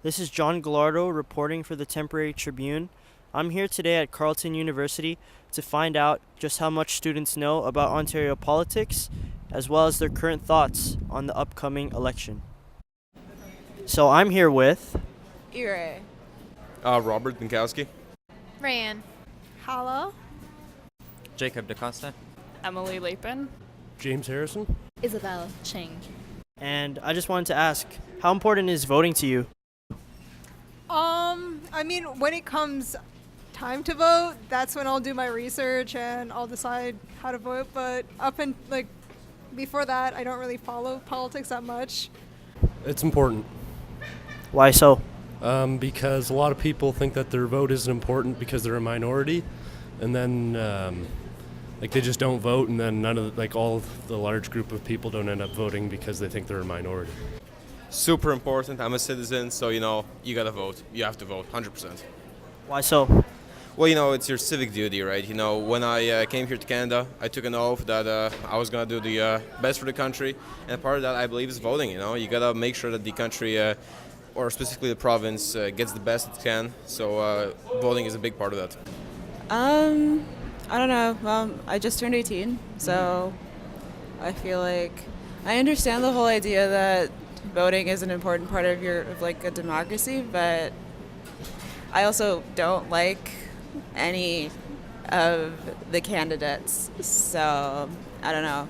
This is John Gallardo reporting for the Temporary Tribune. I'm here today at Carleton University to find out just how much students know about Ontario politics, as well as their current thoughts on the upcoming election. So I'm here with Ire. Robert Binkowski. Rayan. Hala. Jacob DaCosta. Emily Lapin. James Harrison. Isabel Cheng. and I just wanted to ask, how important is voting to you? When it comes time to vote, that's when I'll do my research and I'll decide how to vote. But before that, I don't really follow politics that much. It's important Why so? because a lot of people think that their vote isn't important because they're a minority, and then they just don't vote, and then all of the large group of people don't end up voting because they think they're a minority. Super important. I'm a citizen, so you gotta vote. You have to vote, 100%. Why so? Well, it's your civic duty, right? When I came here to Canada, I took an oath that I was gonna do the best for the country, and part of that, I believe, is voting. You gotta make sure that the country, or specifically the province, gets the best it can. So voting is a big part of that. I don't know. Well, I just turned 18, so I feel like I understand the whole idea that voting is an important part of a democracy, but I also don't like any of the candidates, so I don't know.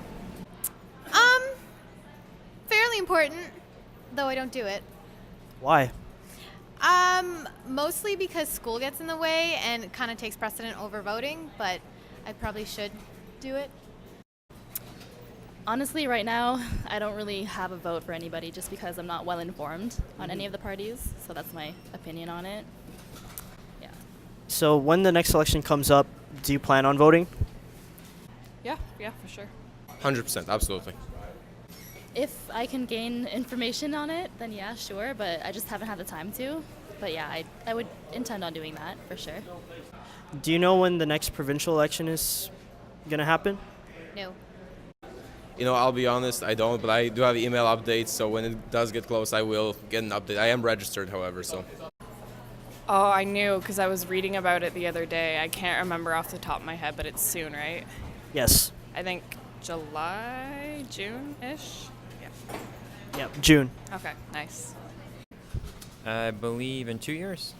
Fairly important, though I don't do it. Why? Mostly because school gets in the way and it kind of takes precedent over voting, but I probably should do it. Honestly, right now, I don't really have a vote for anybody just because I'm not well informed on any of the parties. So that's my opinion on it. Yeah. So when the next election comes up, do you plan on voting? Yeah, for sure. 100%, absolutely. If I can gain information on it, then yeah, sure. But I just haven't had the time to. But yeah, I would intend on doing that for sure. Do you know when the next provincial election is going to happen? No. I'll be honest, I don't, but I do have email updates, so when it does get close, I will get an update. I am registered, however, so. Oh, I knew because I was reading about it the other day. I can't remember off the top of my head, but it's soon, right? Yes. I think July, June-ish? Yeah. Yep, June. Okay, nice. I believe in 2 years.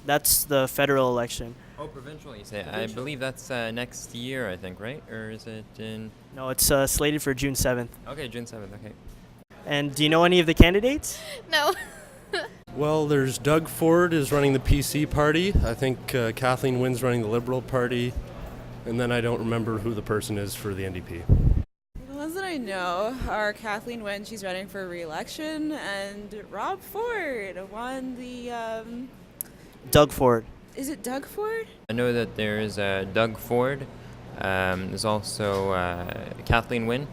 That's the federal election. Oh, provincial, you say. I believe that's next year, I think, right? Or is it in... No, it's slated for June 7th. Okay, June 7th, okay. And do you know any of the candidates? No. Well, there's Doug Ford is running the PC party. I think Kathleen Wynne's running the Liberal Party. And then I don't remember who the person is for the NDP. The ones that I know are Kathleen Wynne, she's running for re-election, and Rob Ford won the... Doug Ford. Is it Doug Ford? I know that there is Doug Ford. There's also Kathleen Wynne.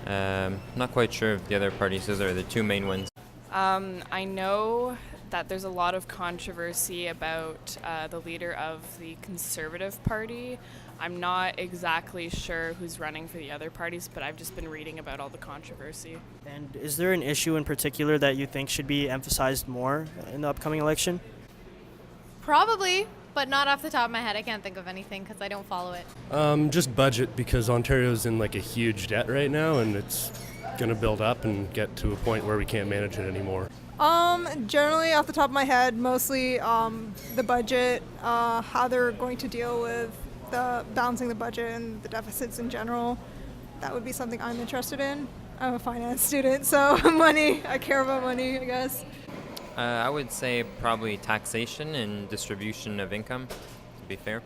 Not quite sure if the other parties, those are the two main ones. I know that there's a lot of controversy about the leader of the Conservative Party. I'm not exactly sure who's running for the other parties, but I've just been reading about all the controversy. And is there an issue in particular that you think should be emphasized more in the upcoming election? Probably, but not off the top of my head. I can't think of anything because I don't follow it. Just budget, because Ontario's in a huge debt right now, and it's going to build up and get to a point where we can't manage it anymore. Generally, off the top of my head, mostly the budget, how they're going to deal with the balancing the budget and the deficits in general. That would be something I'm interested in. I'm a finance student, so money, I care about money, I guess. I would say probably taxation and distribution of income, to be fair.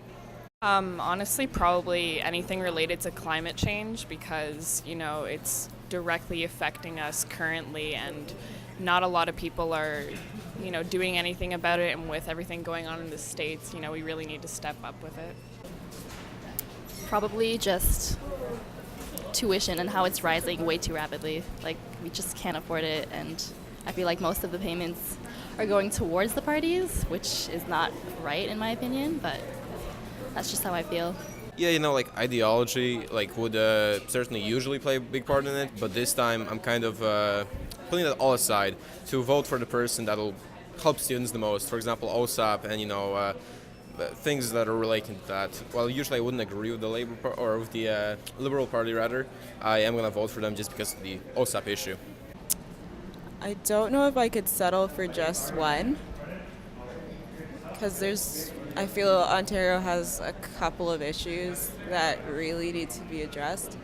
Honestly, probably anything related to climate change because, it's directly affecting us currently and not a lot of people are, doing anything about it. And with everything going on in the States, we really need to step up with it. Probably just tuition and how it's rising way too rapidly. We just can't afford it, and I feel like most of the payments are going towards the parties, which is not right in my opinion, but that's just how I feel. Yeah, ideology would certainly usually play a big part in it, but this time I'm kind of putting that all aside, to vote for the person that will help students the most. For example, OSAP and things that are related to that. Well, usually I wouldn't agree with the or with the Liberal Party rather. I am going to vote for them just because of the OSAP issue. I don't know if I could settle for just one, because I feel Ontario has a couple of issues that really need to be addressed.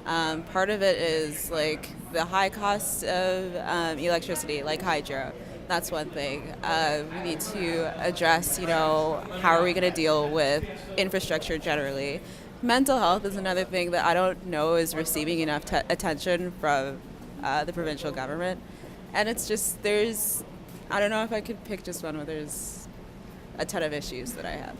Part of it is like the high cost of electricity, like hydro. That's one thing. We need to address, how are we going to deal with infrastructure generally. Mental health is another thing that I don't know is receiving enough attention from the provincial government. And it's just, I don't know if I could pick just one, but there's a ton of issues that I have.